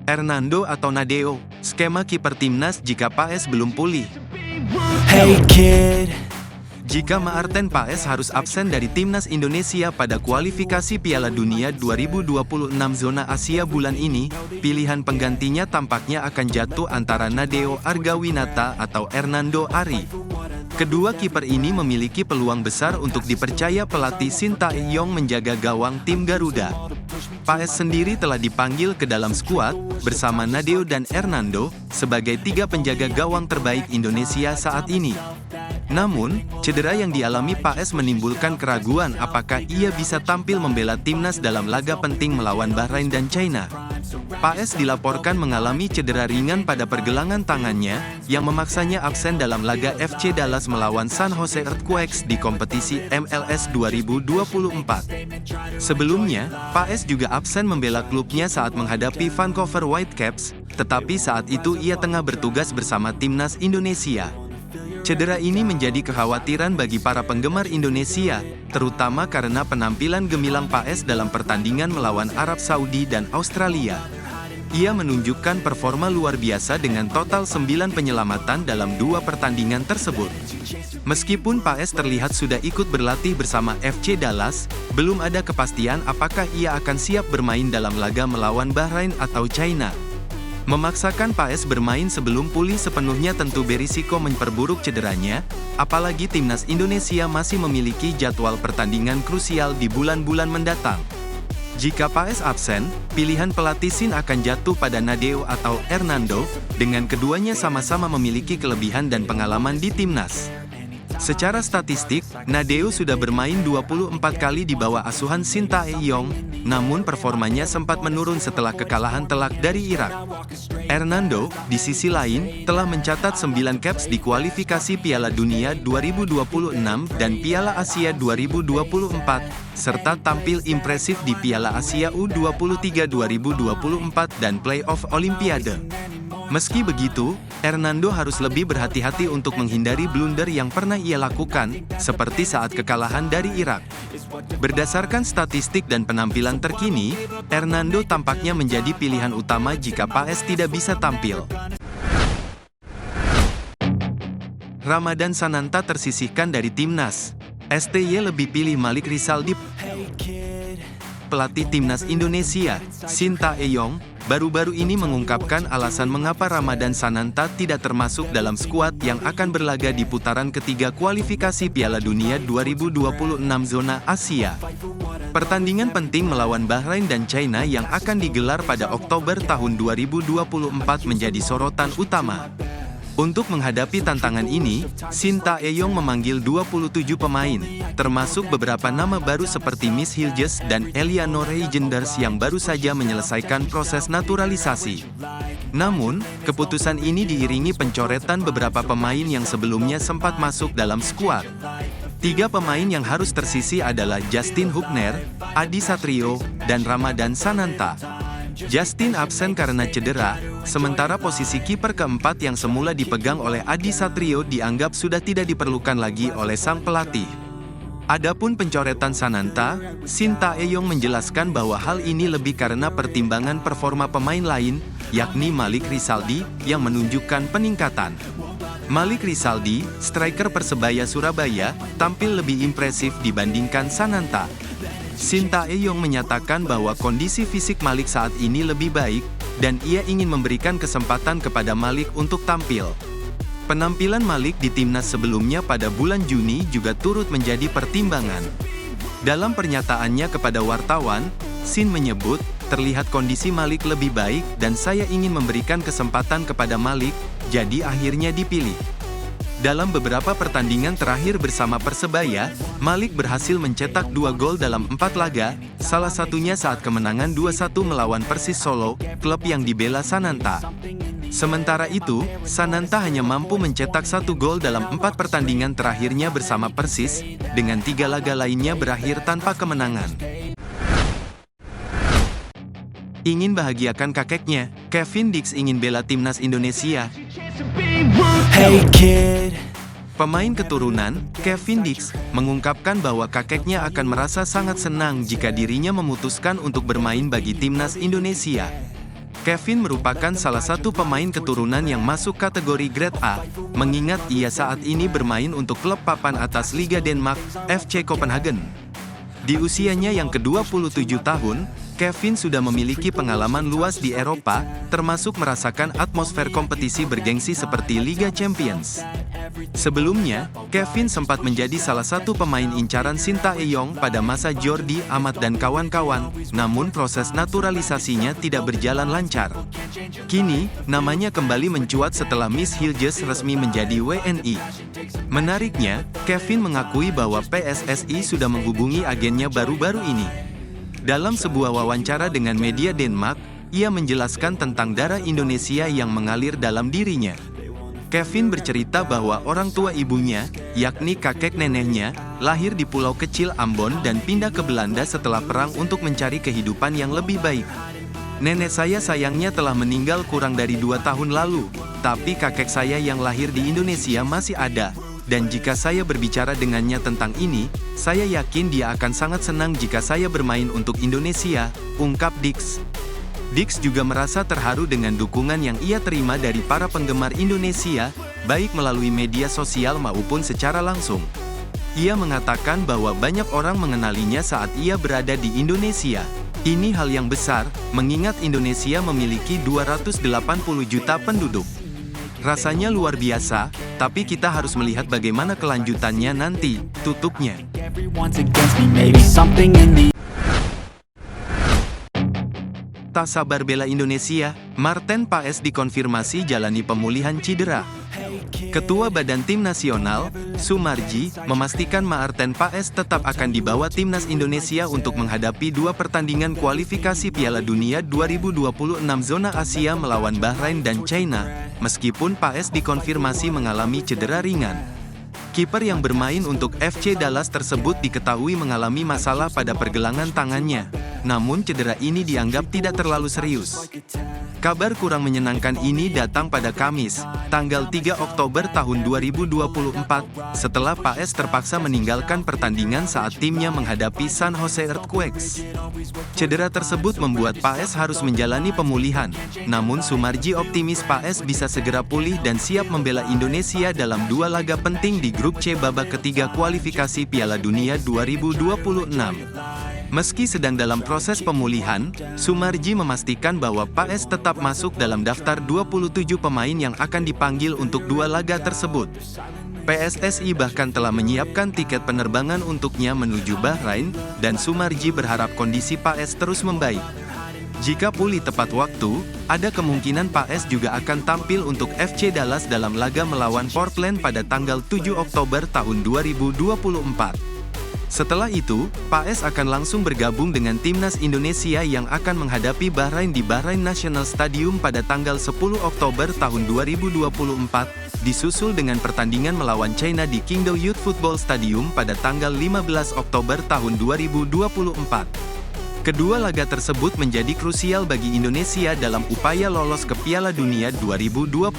Hernando atau Nadeo, skema kiper timnas jika Paes belum pulih. Hey kid. Jika Maarten Paes harus absen dari timnas Indonesia pada kualifikasi Piala Dunia 2026 zona Asia bulan ini, pilihan penggantinya tampaknya akan jatuh antara Nadeo Argawinata atau Hernando Ari. Kedua kiper ini memiliki peluang besar untuk dipercaya pelatih Shin Tae-yong menjaga gawang tim Garuda. Paes sendiri telah dipanggil ke dalam skuad, bersama Nadeo dan Hernando, sebagai tiga penjaga gawang terbaik Indonesia saat ini. Namun, cedera yang dialami Paes menimbulkan keraguan apakah ia bisa tampil membela timnas dalam laga penting melawan Bahrain dan China. Paes dilaporkan mengalami cedera ringan pada pergelangan tangannya, yang memaksanya absen dalam laga FC Dallas melawan San Jose Earthquakes di kompetisi MLS 2024. Sebelumnya, Paes juga absen membela klubnya saat menghadapi Vancouver Whitecaps, tetapi saat itu ia tengah bertugas bersama timnas Indonesia. Cedera ini menjadi kekhawatiran bagi para penggemar Indonesia, terutama karena penampilan gemilang Paes dalam pertandingan melawan Arab Saudi dan Australia. Ia menunjukkan performa luar biasa dengan total 9 penyelamatan dalam 2 pertandingan tersebut. Meskipun Paes terlihat sudah ikut berlatih bersama FC Dallas, belum ada kepastian apakah ia akan siap bermain dalam laga melawan Bahrain atau China. Memaksakan Paes bermain sebelum pulih sepenuhnya tentu berisiko memperburuk cederanya, apalagi timnas Indonesia masih memiliki jadwal pertandingan krusial di bulan-bulan mendatang. Jika Paes absen, pilihan pelatih Shin akan jatuh pada Nadeo atau Hernando, dengan keduanya sama-sama memiliki kelebihan dan pengalaman di timnas. Secara statistik, Nadeo sudah bermain 24 kali di bawah asuhan Shin Tae-yong, namun performanya sempat menurun setelah kekalahan telak dari Irak. Hernando, di sisi lain, telah mencatat 9 caps di kualifikasi Piala Dunia 2026 dan Piala Asia 2024, serta tampil impresif di Piala Asia U23 2024 dan playoff Olimpiade. Meski begitu, Hernando harus lebih berhati-hati untuk menghindari blunder yang pernah ia lakukan, seperti saat kekalahan dari Irak. Berdasarkan statistik dan penampilan terkini, Hernando tampaknya menjadi pilihan utama jika Paes tidak bisa tampil. Ramadan Sananta tersisihkan dari timnas. STY lebih pilih Malik Rizaldi. Pelatih timnas Indonesia, Shin Tae-yong, baru-baru ini mengungkapkan alasan mengapa Ramadan Sananta tidak termasuk dalam skuad yang akan berlaga di putaran ketiga kualifikasi Piala Dunia 2026 zona Asia. Pertandingan penting melawan Bahrain dan China yang akan digelar pada Oktober tahun 2024 menjadi sorotan utama. Untuk menghadapi tantangan ini, Shin Tae-yong memanggil 27 pemain, termasuk beberapa nama baru seperti Miss Hilges dan Eleanor Heigenders yang baru saja menyelesaikan proses naturalisasi. Namun, keputusan ini diiringi pencoretan beberapa pemain yang sebelumnya sempat masuk dalam skuad. 3 pemain yang harus tersisih adalah Justin Hubner, Adi Satrio, dan Ramadan Sananta. Justin absen karena cedera, sementara posisi kiper keempat yang semula dipegang oleh Adi Satrio dianggap sudah tidak diperlukan lagi oleh sang pelatih. Adapun pencoretan Sananta, Shin Tae-yong menjelaskan bahwa hal ini lebih karena pertimbangan performa pemain lain, yakni Malik Rizaldi, yang menunjukkan peningkatan. Malik Rizaldi, striker Persebaya Surabaya, tampil lebih impresif dibandingkan Sananta. Shin Tae-yong menyatakan bahwa kondisi fisik Malik saat ini lebih baik, dan ia ingin memberikan kesempatan kepada Malik untuk tampil. Penampilan Malik di timnas sebelumnya pada bulan Juni juga turut menjadi pertimbangan. Dalam pernyataannya kepada wartawan, Shin menyebut, terlihat kondisi Malik lebih baik dan saya ingin memberikan kesempatan kepada Malik, jadi akhirnya dipilih. Dalam beberapa pertandingan terakhir bersama Persebaya, Malik berhasil mencetak 2 gol dalam 4 laga, salah satunya saat kemenangan 2-1 melawan Persis Solo, klub yang dibela Sananta. Sementara itu, Sananta hanya mampu mencetak 1 gol dalam 4 pertandingan terakhirnya bersama Persis, dengan 3 laga lainnya berakhir tanpa kemenangan. Ingin bahagiakan kakeknya, Kevin Dix ingin bela timnas Indonesia. Hey kid. Pemain keturunan, Kevin Dix, mengungkapkan bahwa kakeknya akan merasa sangat senang jika dirinya memutuskan untuk bermain bagi timnas Indonesia. Kevin merupakan salah satu pemain keturunan yang masuk kategori grade A, mengingat ia saat ini bermain untuk klub papan atas Liga Denmark, FC Copenhagen. Di usianya yang ke-27 tahun, Kevin sudah memiliki pengalaman luas di Eropa, termasuk merasakan atmosfer kompetisi bergengsi seperti Liga Champions. Sebelumnya, Kevin sempat menjadi salah satu pemain incaran Sintayong pada masa Jordi Amat dan kawan-kawan, namun proses naturalisasinya tidak berjalan lancar. Kini, namanya kembali mencuat setelah Miss Hiljes resmi menjadi WNI. Menariknya, Kevin mengakui bahwa PSSI sudah menghubungi agennya baru-baru ini. Dalam sebuah wawancara dengan media Denmark, ia menjelaskan tentang darah Indonesia yang mengalir dalam dirinya. Kevin bercerita bahwa orang tua ibunya, yakni kakek neneknya, lahir di pulau kecil Ambon dan pindah ke Belanda setelah perang untuk mencari kehidupan yang lebih baik. Nenek saya sayangnya telah meninggal kurang dari 2 tahun lalu, tapi kakek saya yang lahir di Indonesia masih ada. Dan jika saya berbicara dengannya tentang ini, saya yakin dia akan sangat senang jika saya bermain untuk Indonesia, ungkap Dix. Dix juga merasa terharu dengan dukungan yang ia terima dari para penggemar Indonesia, baik melalui media sosial maupun secara langsung. Ia mengatakan bahwa banyak orang mengenalinya saat ia berada di Indonesia. Ini hal yang besar, mengingat Indonesia memiliki 280 juta penduduk. Rasanya luar biasa, tapi kita harus melihat bagaimana kelanjutannya nanti, tutupnya. Tak sabar bela Indonesia, Marten Paes dikonfirmasi jalani pemulihan cedera. Ketua Badan Tim Nasional, Sumarji, memastikan Marten Paes tetap akan dibawa Timnas Indonesia untuk menghadapi 2 pertandingan kualifikasi Piala Dunia 2026 zona Asia melawan Bahrain dan China, meskipun Paes dikonfirmasi mengalami cedera ringan. Kiper yang bermain untuk FC Dallas tersebut diketahui mengalami masalah pada pergelangan tangannya, namun cedera ini dianggap tidak terlalu serius. Kabar kurang menyenangkan ini datang pada Kamis, tanggal 3 Oktober tahun 2024, setelah Paes terpaksa meninggalkan pertandingan saat timnya menghadapi San Jose Earthquakes. Cedera tersebut membuat Paes harus menjalani pemulihan, namun Sumarji optimis Paes bisa segera pulih dan siap membela Indonesia dalam 2 laga penting di grup C babak ketiga kualifikasi Piala Dunia 2026. Meski sedang dalam proses pemulihan, Sumarji memastikan bahwa Paes tetap masuk dalam daftar 27 pemain yang akan dipanggil untuk 2 laga tersebut. PSSI bahkan telah menyiapkan tiket penerbangan untuknya menuju Bahrain, dan Sumarji berharap kondisi Paes terus membaik. Jika pulih tepat waktu, ada kemungkinan Paes juga akan tampil untuk FC Dallas dalam laga melawan Portland pada tanggal 7 Oktober tahun 2024. Setelah itu, Paes akan langsung bergabung dengan Timnas Indonesia yang akan menghadapi Bahrain di Bahrain National Stadium pada tanggal 10 Oktober tahun 2024, disusul dengan pertandingan melawan China di Qingdao Youth Football Stadium pada tanggal 15 Oktober tahun 2024. Kedua laga tersebut menjadi krusial bagi Indonesia dalam upaya lolos ke Piala Dunia 2026.